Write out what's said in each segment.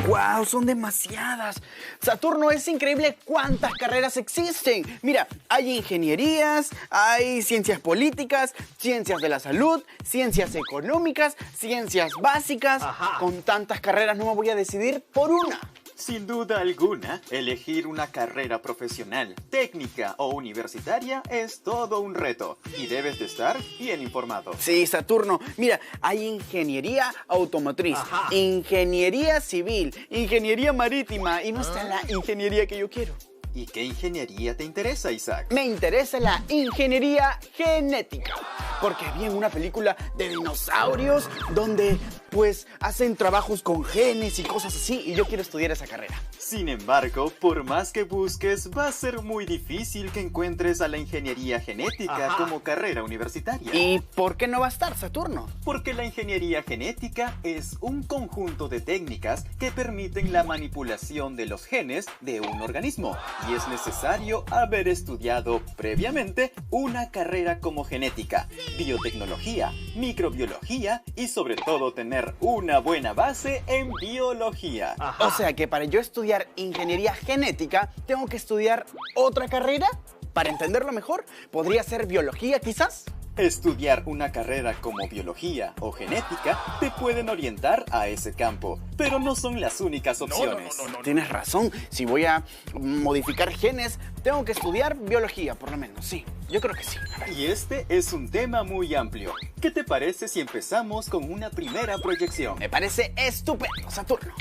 ¡Wow! Son demasiadas. Saturno, es increíble cuántas carreras existen. Mira, hay ingenierías, hay ciencias políticas, ciencias de la salud, ciencias económicas, ciencias básicas. Ajá. Con tantas carreras no me voy a decidir por una. Sin duda alguna, elegir una carrera profesional, técnica o universitaria es todo un reto y debes de estar bien informado. Sí, Saturno. Mira, hay ingeniería automotriz, Ajá. ingeniería civil, ingeniería marítima y no está la ingeniería que yo quiero. ¿Y qué ingeniería te interesa, Isaac? Me interesa la ingeniería genética, porque vi en una película de dinosaurios donde pues hacen trabajos con genes y cosas así y yo quiero estudiar esa carrera. Sin embargo, por más que busques, va a ser muy difícil que encuentres a la ingeniería genética Ajá. como carrera universitaria. ¿Y por qué no va a estar, Saturno? Porque la ingeniería genética es un conjunto de técnicas que permiten la manipulación de los genes de un organismo y es necesario haber estudiado previamente una carrera como genética, biotecnología, microbiología y sobre todo tener una buena base en biología. O sea que para yo estudiar ingeniería genética, ¿tengo que estudiar otra carrera? Para entenderlo mejor, ¿podría ser biología quizás? Estudiar una carrera como biología o genética te pueden orientar a ese campo, pero no son las únicas opciones. Tienes razón, si voy a modificar genes, tengo que estudiar biología, por lo menos, sí. Yo creo que sí. Y este es un tema muy amplio. ¿Qué te parece si empezamos con una primera proyección? Me parece estupendo, Saturno.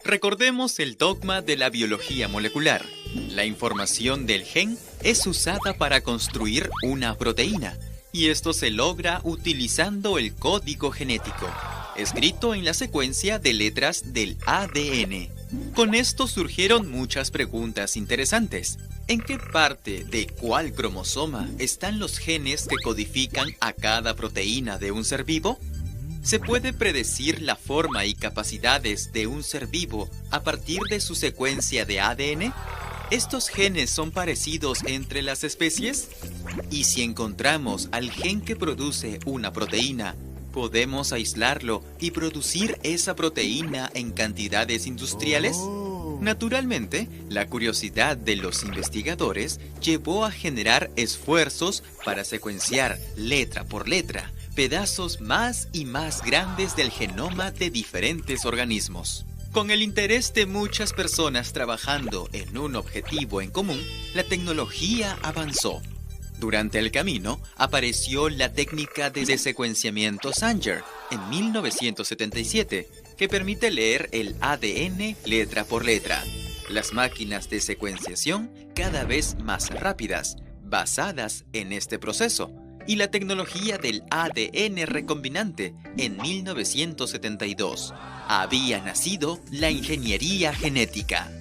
Recordemos el dogma de la biología molecular. La información del gen es usada para construir una proteína, y esto se logra utilizando el código genético, escrito en la secuencia de letras del ADN. Con esto surgieron muchas preguntas interesantes. ¿En qué parte de cuál cromosoma están los genes que codifican a cada proteína de un ser vivo? ¿Se puede predecir la forma y capacidades de un ser vivo a partir de su secuencia de ADN? ¿Estos genes son parecidos entre las especies? Y si encontramos al gen que produce una proteína, ¿podemos aislarlo y producir esa proteína en cantidades industriales? Naturalmente, la curiosidad de los investigadores llevó a generar esfuerzos para secuenciar letra por letra pedazos más y más grandes del genoma de diferentes organismos. Con el interés de muchas personas trabajando en un objetivo en común, la tecnología avanzó. Durante el camino, apareció la técnica de secuenciamiento Sanger en 1977, que permite leer el ADN letra por letra. Las máquinas de secuenciación cada vez más rápidas, basadas en este proceso, y la tecnología del ADN recombinante en 1972. Había nacido la ingeniería genética.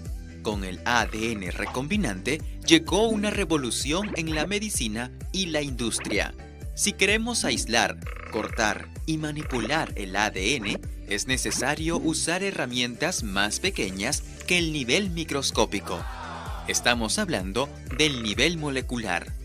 Con el ADN recombinante llegó una revolución en la medicina y la industria. Si queremos aislar, cortar y manipular el ADN, es necesario usar herramientas más pequeñas que el nivel microscópico. Estamos hablando del nivel molecular.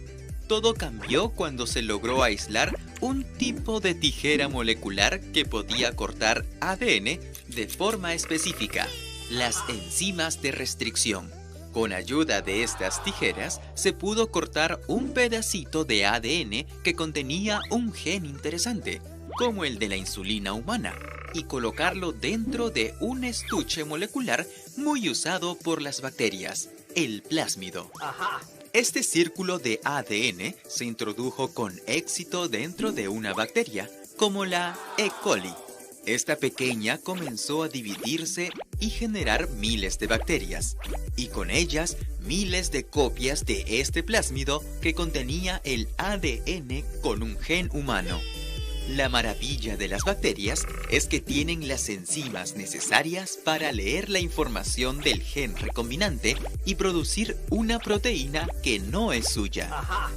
Todo cambió cuando se logró aislar un tipo de tijera molecular que podía cortar ADN de forma específica, las enzimas de restricción. Con ayuda de estas tijeras se pudo cortar un pedacito de ADN que contenía un gen interesante, como el de la insulina humana, y colocarlo dentro de un estuche molecular muy usado por las bacterias, el plásmido. Este círculo de ADN se introdujo con éxito dentro de una bacteria, como la E. coli. Esta pequeña comenzó a dividirse y generar miles de bacterias, y con ellas miles de copias de este plásmido que contenía el ADN con un gen humano. La maravilla de las bacterias es que tienen las enzimas necesarias para leer la información del gen recombinante y producir una proteína que no es suya.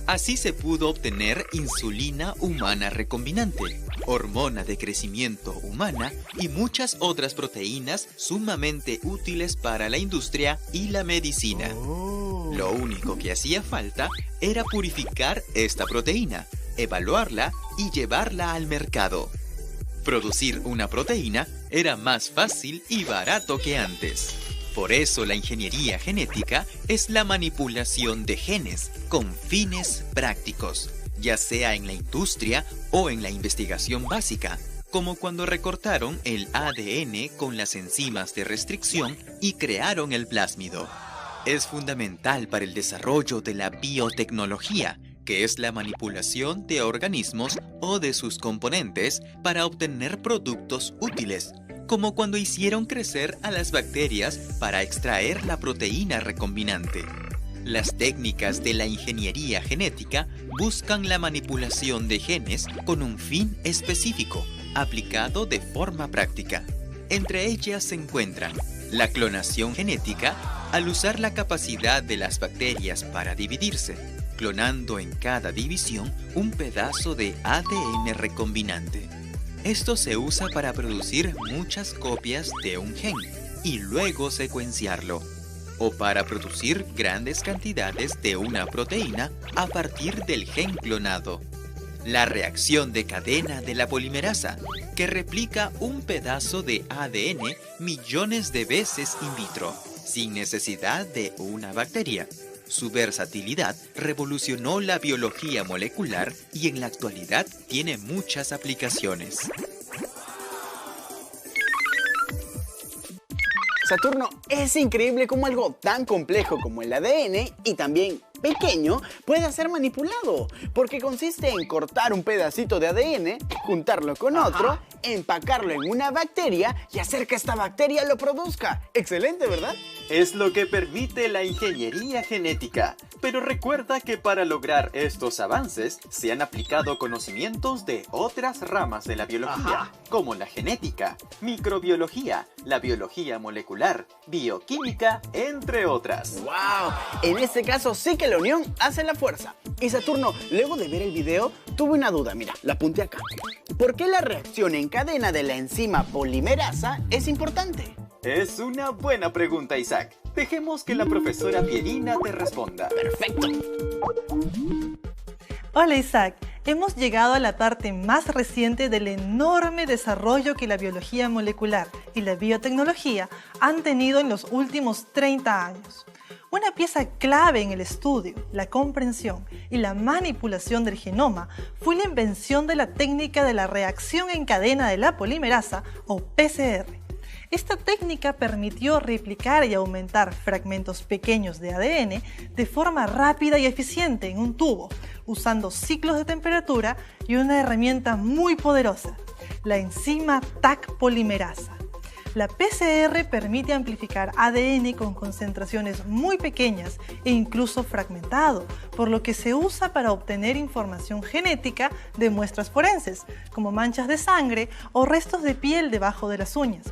Así se pudo obtener insulina humana recombinante, hormona de crecimiento humana y muchas otras proteínas sumamente útiles para la industria y la medicina. Lo único que hacía falta era purificar esta proteína, evaluarla y llevarla al mercado. Producir una proteína era más fácil y barato que antes. Por eso la ingeniería genética es la manipulación de genes con fines prácticos, ya sea en la industria o en la investigación básica, como cuando recortaron el ADN con las enzimas de restricción y crearon el plásmido. Es fundamental para el desarrollo de la biotecnología, que es la manipulación de organismos o de sus componentes para obtener productos útiles, como cuando hicieron crecer a las bacterias para extraer la proteína recombinante. Las técnicas de la ingeniería genética buscan la manipulación de genes con un fin específico, aplicado de forma práctica. Entre ellas se encuentran la clonación genética, al usar la capacidad de las bacterias para dividirse, clonando en cada división un pedazo de ADN recombinante. Esto se usa para producir muchas copias de un gen y luego secuenciarlo, o para producir grandes cantidades de una proteína a partir del gen clonado. La reacción de cadena de la polimerasa, que replica un pedazo de ADN millones de veces in vitro, sin necesidad de una bacteria. Su versatilidad revolucionó la biología molecular y en la actualidad tiene muchas aplicaciones. Saturno, es increíble cómo algo tan complejo como el ADN y también pequeño puede ser manipulado, porque consiste en cortar un pedacito de ADN, juntarlo con otro, empacarlo en una bacteria y hacer que esta bacteria lo produzca. Excelente, ¿verdad? Es lo que permite la ingeniería genética. Pero recuerda que para lograr estos avances se han aplicado conocimientos de otras ramas de la biología, como la genética, microbiología, la biología molecular, bioquímica, entre otras. ¡Wow! En este caso sí que la unión hace la fuerza. Y Saturno, luego de ver el video, tuve una duda. Mira, la apunté acá. ¿Por qué la reacción en cadena de la enzima polimerasa es importante? Es una buena pregunta, Isaac. Dejemos que la profesora Pierina te responda. ¡Perfecto! Hola Isaac, hemos llegado a la parte más reciente del enorme desarrollo que la biología molecular y la biotecnología han tenido en los últimos 30 años. Una pieza clave en el estudio, la comprensión y la manipulación del genoma fue la invención de la técnica de la reacción en cadena de la polimerasa o PCR. Esta técnica permitió replicar y aumentar fragmentos pequeños de ADN de forma rápida y eficiente en un tubo, usando ciclos de temperatura y una herramienta muy poderosa, la enzima Taq polimerasa. La PCR permite amplificar ADN con concentraciones muy pequeñas e incluso fragmentado, por lo que se usa para obtener información genética de muestras forenses, como manchas de sangre o restos de piel debajo de las uñas.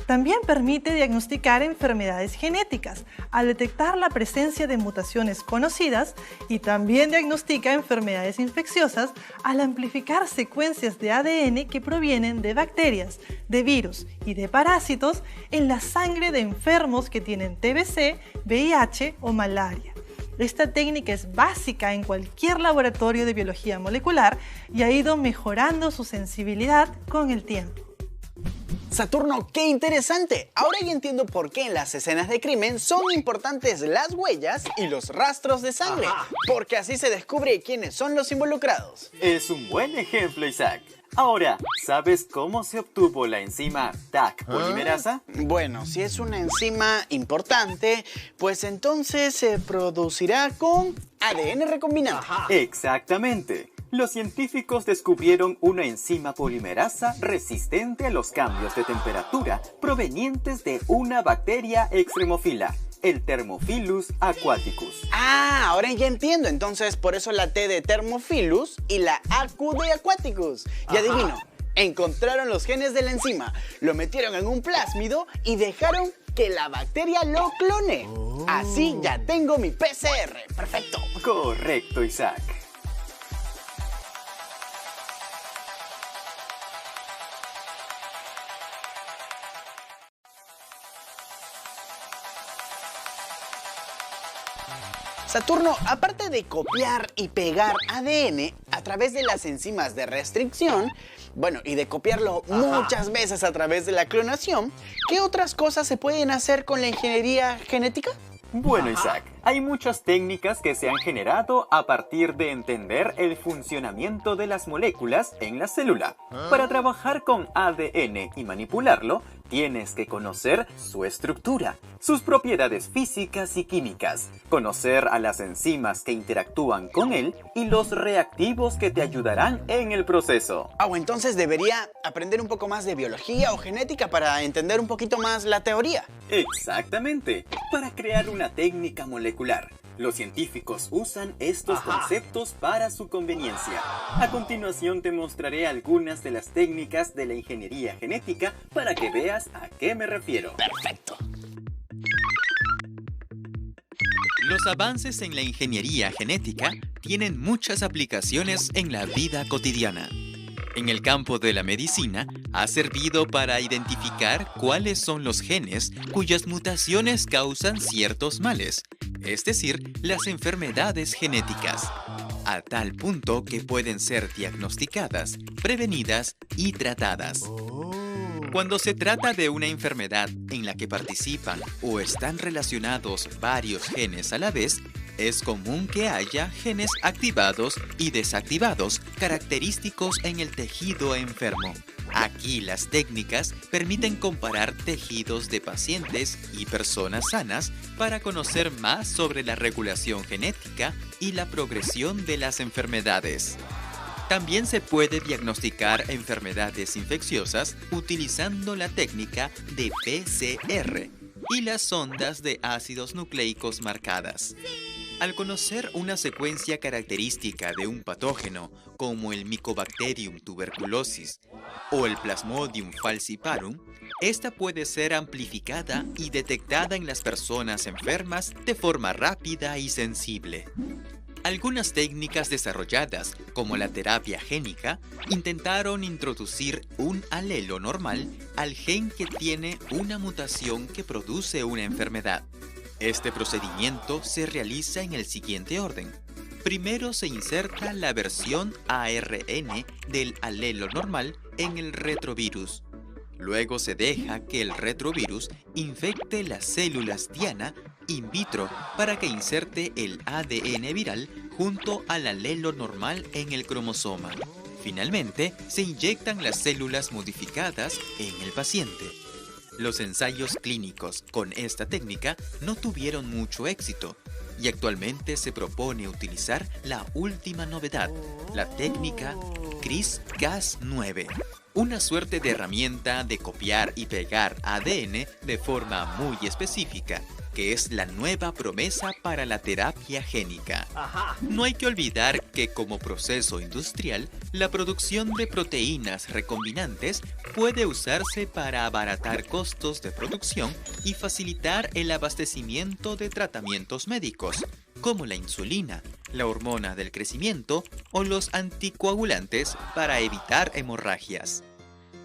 También permite diagnosticar enfermedades genéticas al detectar la presencia de mutaciones conocidas y también diagnostica enfermedades infecciosas al amplificar secuencias de ADN que provienen de bacterias, de virus y de parásitos en la sangre de enfermos que tienen TBC, VIH o malaria. Esta técnica es básica en cualquier laboratorio de biología molecular y ha ido mejorando su sensibilidad con el tiempo. Saturno, ¡qué interesante! Ahora ya entiendo por qué en las escenas de crimen son importantes las huellas y los rastros de sangre, porque así se descubre quiénes son los involucrados. Es un buen ejemplo, Isaac. Ahora, ¿sabes cómo se obtuvo la enzima Taq polimerasa? Bueno, si es una enzima importante, pues entonces se producirá con ADN recombinante. Exactamente. Los científicos descubrieron una enzima polimerasa resistente a los cambios de temperatura provenientes de una bacteria extremófila, el Thermophilus aquaticus. Ah, ahora ya entiendo. Entonces, por eso la T de Thermophilus y la AQ de Aquaticus. Y adivino, encontraron los genes de la enzima, lo metieron en un plásmido y dejaron que la bacteria lo clone. Así ya tengo mi PCR. Perfecto. Correcto, Isaac. Saturno, aparte de copiar y pegar ADN, ¿a a través de las enzimas de restricción, bueno, y de copiarlo muchas veces a través de la clonación, ¿qué otras cosas se pueden hacer con la ingeniería genética? Bueno, Isaac, hay muchas técnicas que se han generado a partir de entender el funcionamiento de las moléculas en la célula. Para trabajar con ADN y manipularlo, tienes que conocer su estructura, sus propiedades físicas y químicas, conocer a las enzimas que interactúan con él y los reactivos que te ayudarán en el proceso. O entonces debería aprender un poco más de biología o genética para entender un poquito más la teoría. Exactamente, para crear una técnica molecular. Los científicos usan estos conceptos para su conveniencia. A continuación te mostraré algunas de las técnicas de la ingeniería genética para que veas a qué me refiero. Perfecto. Los avances en la ingeniería genética tienen muchas aplicaciones en la vida cotidiana. En el campo de la medicina, ha servido para identificar cuáles son los genes cuyas mutaciones causan ciertos males, es decir, las enfermedades genéticas, a tal punto que pueden ser diagnosticadas, prevenidas y tratadas. Cuando se trata de una enfermedad en la que participan o están relacionados varios genes a la vez, es común que haya genes activados y desactivados característicos en el tejido enfermo. Aquí las técnicas permiten comparar tejidos de pacientes y personas sanas para conocer más sobre la regulación genética y la progresión de las enfermedades. También se puede diagnosticar enfermedades infecciosas utilizando la técnica de PCR y las sondas de ácidos nucleicos marcadas. Al conocer una secuencia característica de un patógeno, como el Mycobacterium tuberculosis o el Plasmodium falciparum, esta puede ser amplificada y detectada en las personas enfermas de forma rápida y sensible. Algunas técnicas desarrolladas, como la terapia génica, intentaron introducir un alelo normal al gen que tiene una mutación que produce una enfermedad. Este procedimiento se realiza en el siguiente orden. Primero se inserta la versión ARN del alelo normal en el retrovirus. Luego se deja que el retrovirus infecte las células diana in vitro para que inserte el ADN viral junto al alelo normal en el cromosoma. Finalmente, se inyectan las células modificadas en el paciente. Los ensayos clínicos con esta técnica no tuvieron mucho éxito y actualmente se propone utilizar la última novedad, la técnica CRISPR-Cas9, una suerte de herramienta de copiar y pegar ADN de forma muy específica, que es la nueva promesa para la terapia génica. No hay que olvidar que como proceso industrial, la producción de proteínas recombinantes puede usarse para abaratar costos de producción y facilitar el abastecimiento de tratamientos médicos, como la insulina, la hormona del crecimiento o los anticoagulantes para evitar hemorragias.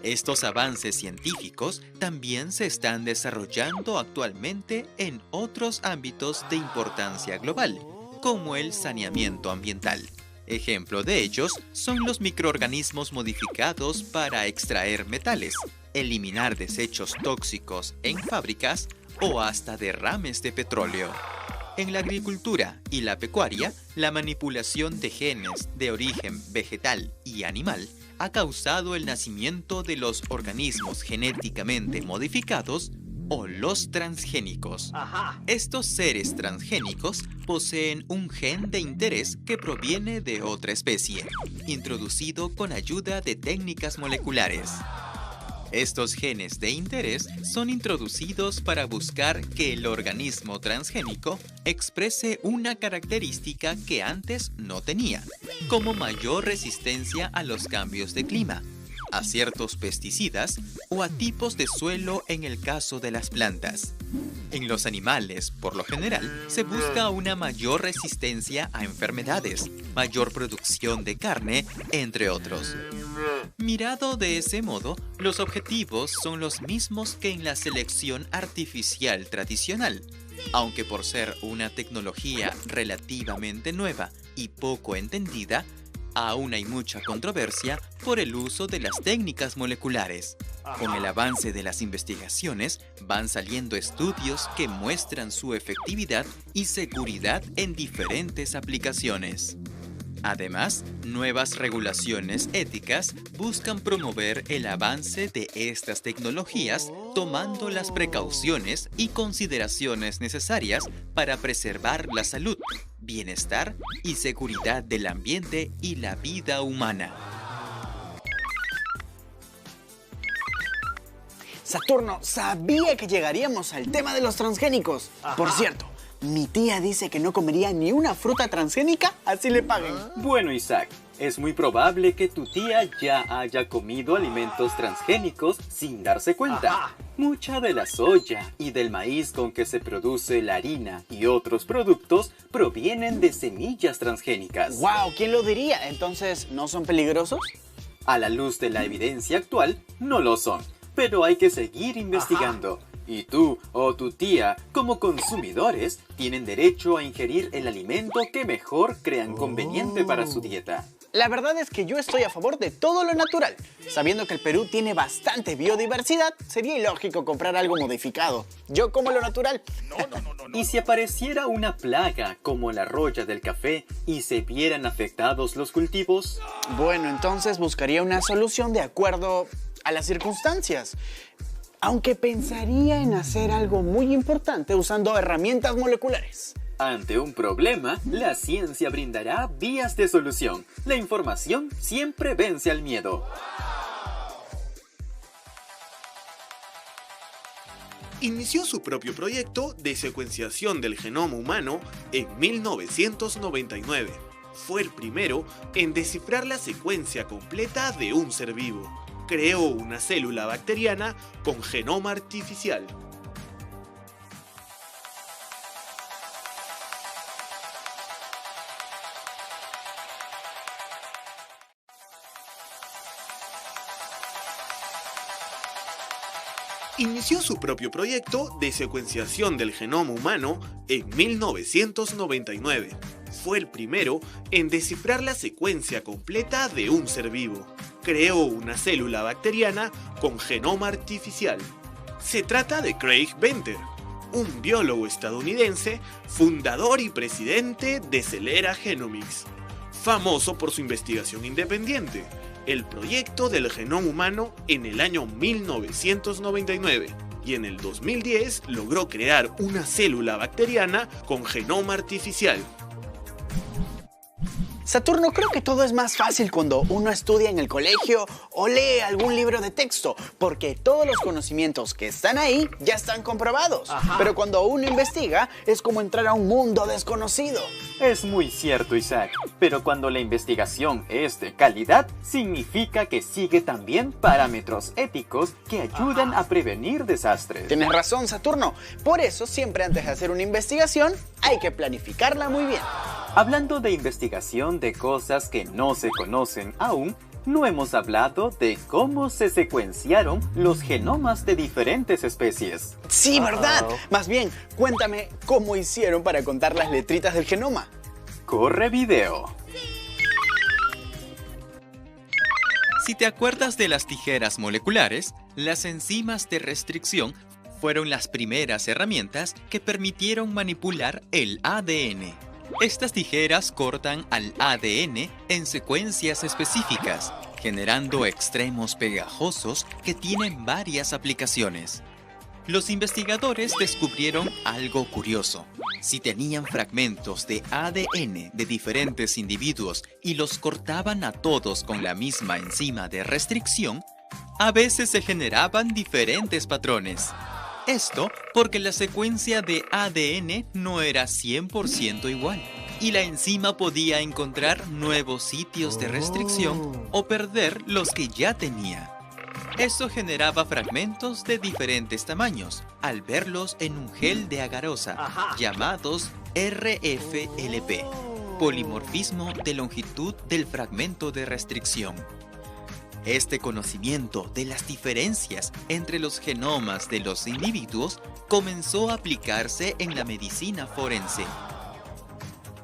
Estos avances científicos también se están desarrollando actualmente en otros ámbitos de importancia global, como el saneamiento ambiental. Ejemplo de ellos son los microorganismos modificados para extraer metales, eliminar desechos tóxicos en fábricas o hasta derrames de petróleo. En la agricultura y la pecuaria, la manipulación de genes de origen vegetal y animal ha causado el nacimiento de los organismos genéticamente modificados o los transgénicos. Estos seres transgénicos poseen un gen de interés que proviene de otra especie, introducido con ayuda de técnicas moleculares. Estos genes de interés son introducidos para buscar que el organismo transgénico exprese una característica que antes no tenía, como mayor resistencia a los cambios de clima, a ciertos pesticidas o a tipos de suelo en el caso de las plantas. En los animales, por lo general, se busca una mayor resistencia a enfermedades, mayor producción de carne, entre otros. Mirado de ese modo, los objetivos son los mismos que en la selección artificial tradicional, aunque por ser una tecnología relativamente nueva y poco entendida, aún hay mucha controversia por el uso de las técnicas moleculares. Con el avance de las investigaciones, van saliendo estudios que muestran su efectividad y seguridad en diferentes aplicaciones. Además, nuevas regulaciones éticas buscan promover el avance de estas tecnologías tomando las precauciones y consideraciones necesarias para preservar la salud, bienestar y seguridad del ambiente y la vida humana. Saturno, sabía que llegaríamos al tema de los transgénicos. Por cierto, mi tía dice que no comería ni una fruta transgénica, así le paguen. Bueno, Isaac, es muy probable que tu tía ya haya comido alimentos transgénicos sin darse cuenta. Mucha de la soya y del maíz con que se produce la harina y otros productos provienen de semillas transgénicas. ¡Wow! ¿Quién lo diría? Entonces, ¿no son peligrosos? A la luz de la evidencia actual, no lo son, pero hay que seguir investigando. Y tú o tu tía, como consumidores, tienen derecho a ingerir el alimento que mejor crean conveniente para su dieta. La verdad es que yo estoy a favor de todo lo natural. Sabiendo que el Perú tiene bastante biodiversidad, sería ilógico comprar algo modificado. Yo como lo natural. ¿Y si apareciera una plaga como la roya del café y se vieran afectados los cultivos? Bueno, entonces buscaría una solución de acuerdo a las circunstancias. Aunque pensaría en hacer algo muy importante usando herramientas moleculares. Ante un problema, la ciencia brindará vías de solución. La información siempre vence al miedo. Inició su propio proyecto de secuenciación del genoma humano en 1999. Fue el primero en descifrar la secuencia completa de un ser vivo. Creó una célula bacteriana con genoma artificial. Inició su propio proyecto de secuenciación del genoma humano en 1999. Fue el primero en descifrar la secuencia completa de un ser vivo. Creó una célula bacteriana con genoma artificial. Se trata de Craig Venter, un biólogo estadounidense, fundador y presidente de Celera Genomics, famoso por su investigación independiente, el proyecto del genoma humano en el año 1999, y en el 2010 logró crear una célula bacteriana con genoma artificial. Saturno, creo que todo es más fácil cuando uno estudia en el colegio o lee algún libro de texto, porque todos los conocimientos que están ahí ya están comprobados. Pero cuando uno investiga, es como entrar a un mundo desconocido. Es muy cierto, Isaac, pero cuando la investigación es de calidad, significa que sigue también parámetros éticos que ayudan a prevenir desastres. Tienes razón, Saturno. Por eso, siempre antes de hacer una investigación, hay que planificarla muy bien. Hablando de investigación de cosas que no se conocen aún, no hemos hablado de cómo se secuenciaron los genomas de diferentes especies. Sí, ¿verdad? Más bien, cuéntame cómo hicieron para contar las letritas del genoma. Corre video. Si te acuerdas de las tijeras moleculares, las enzimas de restricción fueron las primeras herramientas que permitieron manipular el ADN. Estas tijeras cortan al ADN en secuencias específicas, generando extremos pegajosos que tienen varias aplicaciones. Los investigadores descubrieron algo curioso. Si tenían fragmentos de ADN de diferentes individuos y los cortaban a todos con la misma enzima de restricción, a veces se generaban diferentes patrones. Esto porque la secuencia de ADN no era 100% igual y la enzima podía encontrar nuevos sitios de restricción o perder los que ya tenía. Esto generaba fragmentos de diferentes tamaños al verlos en un gel de agarosa llamados RFLP, polimorfismo de longitud del fragmento de restricción. Este conocimiento de las diferencias entre los genomas de los individuos comenzó a aplicarse en la medicina forense.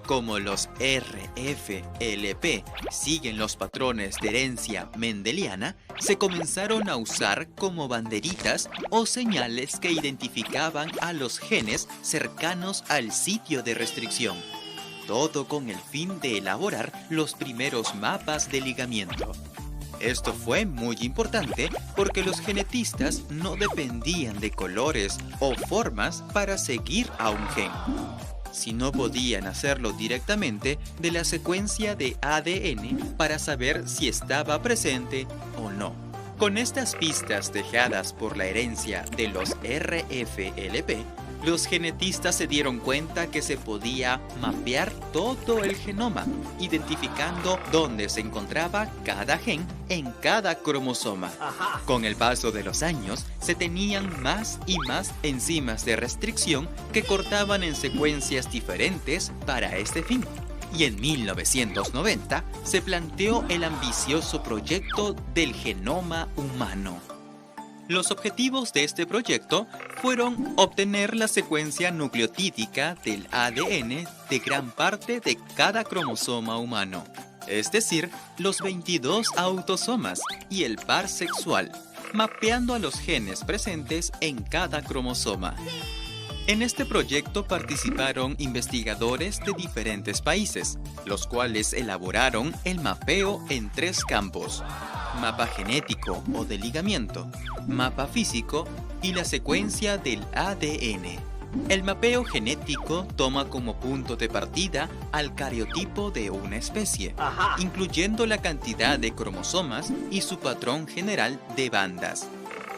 Como los RFLP siguen los patrones de herencia mendeliana, se comenzaron a usar como banderitas o señales que identificaban a los genes cercanos al sitio de restricción. Todo con el fin de elaborar los primeros mapas de ligamiento. Esto fue muy importante porque los genetistas no dependían de colores o formas para seguir a un gen, sino podían hacerlo directamente de la secuencia de ADN para saber si estaba presente o no. Con estas pistas dejadas por la herencia de los RFLP, los genetistas se dieron cuenta que se podía mapear todo el genoma, identificando dónde se encontraba cada gen en cada cromosoma. Con el paso de los años, se tenían más y más enzimas de restricción que cortaban en secuencias diferentes para este fin. Y en 1990 se planteó el ambicioso proyecto del genoma humano. Los objetivos de este proyecto fueron obtener la secuencia nucleotídica del ADN de gran parte de cada cromosoma humano, es decir, los 22 autosomas y el par sexual, mapeando a los genes presentes en cada cromosoma. En este proyecto participaron investigadores de diferentes países, los cuales elaboraron el mapeo en 3 campos: mapa genético o de ligamiento, mapa físico y la secuencia del ADN. El mapeo genético toma como punto de partida al cariotipo de una especie, incluyendo la cantidad de cromosomas y su patrón general de bandas,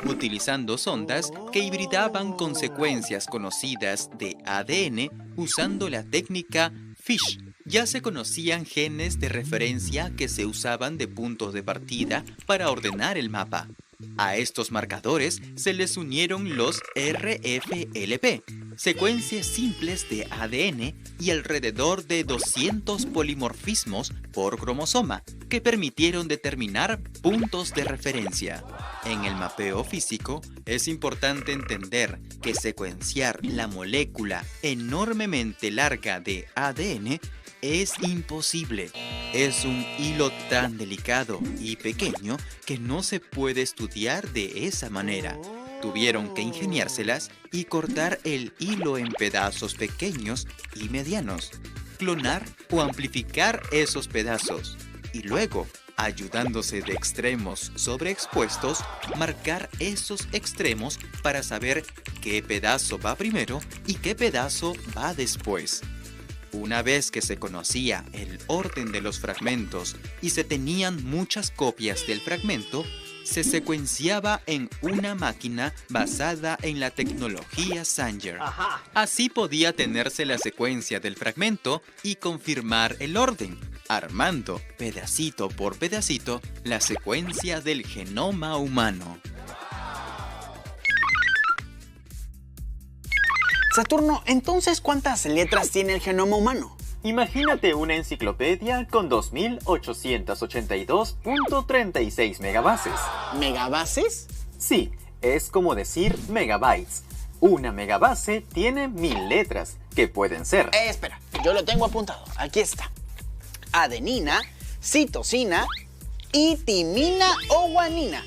utilizando sondas que hibridaban con secuencias conocidas de ADN usando la técnica FISH. Ya se conocían genes de referencia que se usaban de puntos de partida para ordenar el mapa. A estos marcadores se les unieron los RFLP, secuencias simples de ADN y alrededor de 200 polimorfismos por cromosoma que permitieron determinar puntos de referencia. En el mapeo físico es importante entender que secuenciar la molécula enormemente larga de ADN es imposible. Es un hilo tan delicado y pequeño que no se puede estudiar de esa manera. Tuvieron que ingeniárselas y cortar el hilo en pedazos pequeños y medianos, clonar o amplificar esos pedazos y luego, ayudándose de extremos sobreexpuestos, marcar esos extremos para saber qué pedazo va primero y qué pedazo va después. Una vez que se conocía el orden de los fragmentos y se tenían muchas copias del fragmento, se secuenciaba en una máquina basada en la tecnología Sanger. Así podía tenerse la secuencia del fragmento y confirmar el orden, armando pedacito por pedacito la secuencia del genoma humano. Saturno, entonces, ¿cuántas letras tiene el genoma humano? Imagínate una enciclopedia con 2882.36 megabases. ¿Megabases? Sí, es como decir megabytes. Una megabase tiene 1000 letras, que pueden ser... Espera, yo lo tengo apuntado. Aquí está. Adenina, citosina y timina o guanina.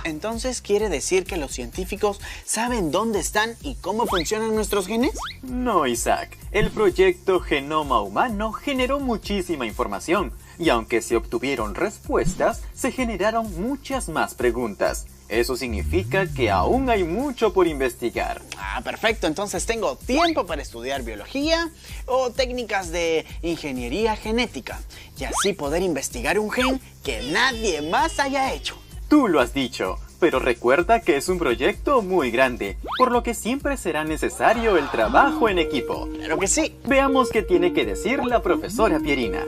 Entonces, ¿quiere decir que los científicos saben dónde están y cómo funcionan nuestros genes? No, Isaac. El proyecto Genoma Humano generó muchísima información y aunque se obtuvieron respuestas, se generaron muchas más preguntas. Eso significa que aún hay mucho por investigar. Perfecto. Entonces tengo tiempo para estudiar biología o técnicas de ingeniería genética y así poder investigar un gen que nadie más haya hecho. Tú lo has dicho, pero recuerda que es un proyecto muy grande, por lo que siempre será necesario el trabajo en equipo. ¡Claro que sí! Veamos qué tiene que decir la profesora Pierina.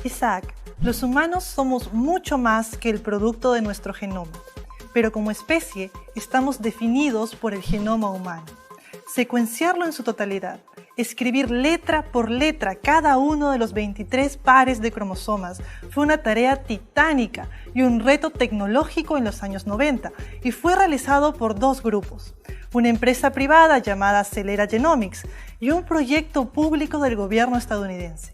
Isaac, los humanos somos mucho más que el producto de nuestro genoma, pero como especie estamos definidos por el genoma humano. Secuenciarlo en su totalidad, escribir letra por letra cada uno de los 23 pares de cromosomas fue una tarea titánica y un reto tecnológico en los años 90 y fue realizado por 2 grupos. una empresa privada llamada Celera Genomics y un proyecto público del gobierno estadounidense.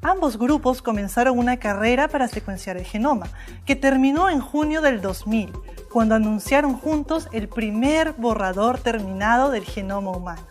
Ambos grupos comenzaron una carrera para secuenciar el genoma, que terminó en junio del 2000, cuando anunciaron juntos el primer borrador terminado del genoma humano.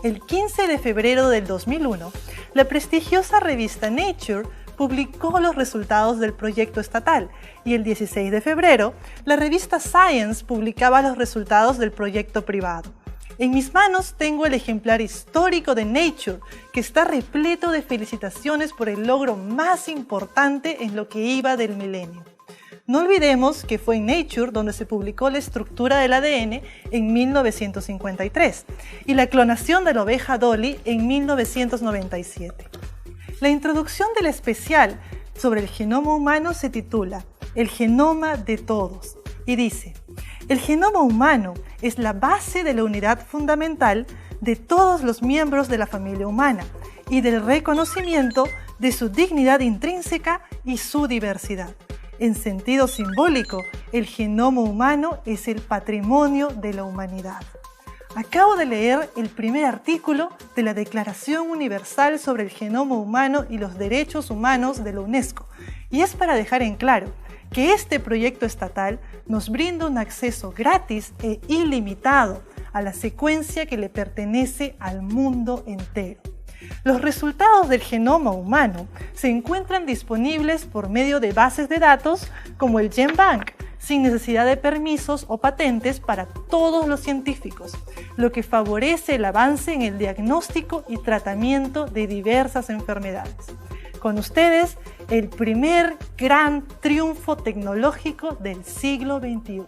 El 15 de febrero del 2001, la prestigiosa revista Nature publicó los resultados del proyecto estatal y el 16 de febrero, la revista Science publicaba los resultados del proyecto privado. En mis manos tengo el ejemplar histórico de Nature, que está repleto de felicitaciones por el logro más importante en lo que iba del milenio. No olvidemos que fue en Nature donde se publicó la estructura del ADN en 1953 y la clonación de la oveja Dolly en 1997. La introducción del especial sobre el genoma humano se titula El genoma de todos y dice: el genoma humano es la base de la unidad fundamental de todos los miembros de la familia humana y del reconocimiento de su dignidad intrínseca y su diversidad. En sentido simbólico, el genoma humano es el patrimonio de la humanidad. Acabo de leer el primer artículo de la Declaración Universal sobre el Genoma Humano y los Derechos Humanos de la UNESCO, y es para dejar en claro que este proyecto estatal nos brinda un acceso gratis e ilimitado a la secuencia que le pertenece al mundo entero. Los resultados del genoma humano se encuentran disponibles por medio de bases de datos como el GenBank, sin necesidad de permisos o patentes para todos los científicos, lo que favorece el avance en el diagnóstico y tratamiento de diversas enfermedades. Con ustedes, el primer gran triunfo tecnológico del siglo XXI.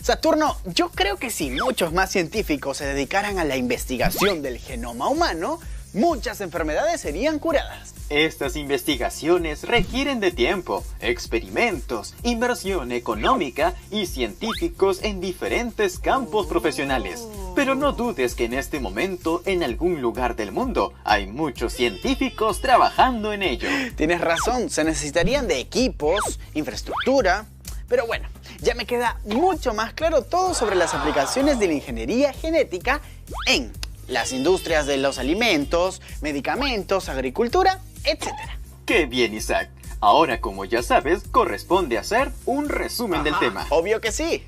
Saturno, yo creo que si muchos más científicos se dedicaran a la investigación del genoma humano, muchas enfermedades serían curadas. Estas investigaciones requieren de tiempo, experimentos, inversión económica y científicos en diferentes campos profesionales. Pero no dudes que en este momento, en algún lugar del mundo, hay muchos científicos trabajando en ello. Tienes razón, se necesitarían de equipos, infraestructura, pero bueno, ya me queda mucho más claro todo sobre las aplicaciones de la ingeniería genética en las industrias de los alimentos, medicamentos, agricultura, etc. ¡Qué bien, Isaac! Ahora, como ya sabes, corresponde hacer un resumen del tema. Obvio que sí.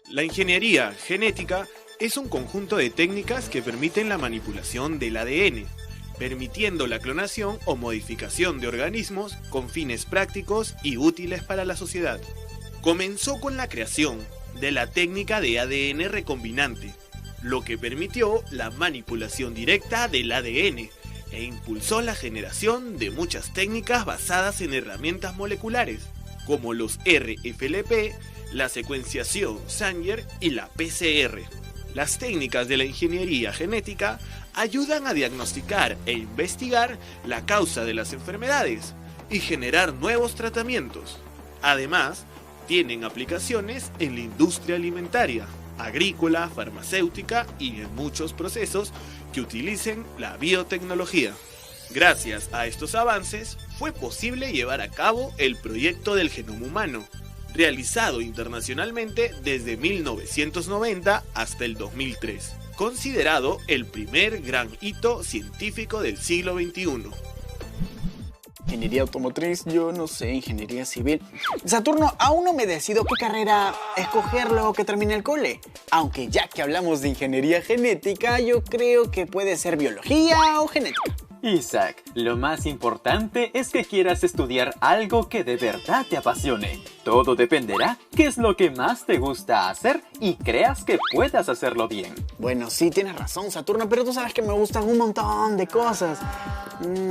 La ingeniería genética es un conjunto de técnicas que permiten la manipulación del ADN, permitiendo la clonación o modificación de organismos con fines prácticos y útiles para la sociedad. Comenzó con la creación de la técnica de ADN recombinante, lo que permitió la manipulación directa del ADN e impulsó la generación de muchas técnicas basadas en herramientas moleculares, como los RFLP, la secuenciación Sanger y la PCR. Las técnicas de la ingeniería genética ayudan a diagnosticar e investigar la causa de las enfermedades y generar nuevos tratamientos. Además, tienen aplicaciones en la industria alimentaria, agrícola, farmacéutica y en muchos procesos que utilicen la biotecnología. Gracias a estos avances, fue posible llevar a cabo el proyecto del genoma humano, realizado internacionalmente desde 1990 hasta el 2003, considerado el primer gran hito científico del siglo XXI. Ingeniería automotriz, yo no sé, ingeniería civil. Saturno, aún no me decido qué carrera escoger luego que termine el cole. Aunque ya que hablamos de ingeniería genética, yo creo que puede ser biología o genética. Isaac, lo más importante es que quieras estudiar algo que de verdad te apasione. Todo dependerá qué es lo que más te gusta hacer y creas que puedas hacerlo bien. Bueno, sí, tienes razón, Saturno, pero tú sabes que me gustan un montón de cosas.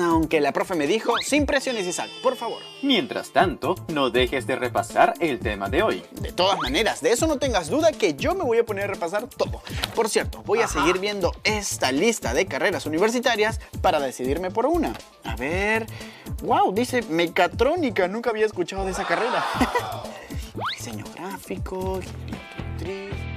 Aunque la profe me dijo, sin presiones, Isaac, por favor. Mientras tanto, no dejes de repasar el tema de hoy. De todas maneras, de eso no tengas duda que yo me voy a poner a repasar todo. Por cierto, voy a seguir viendo esta lista de carreras universitarias para decidirme por una. A ver... ¡Wow! Dice mecatrónica. Nunca había escuchado de esa carrera. Diseño gráfico, ingeniería automotriz...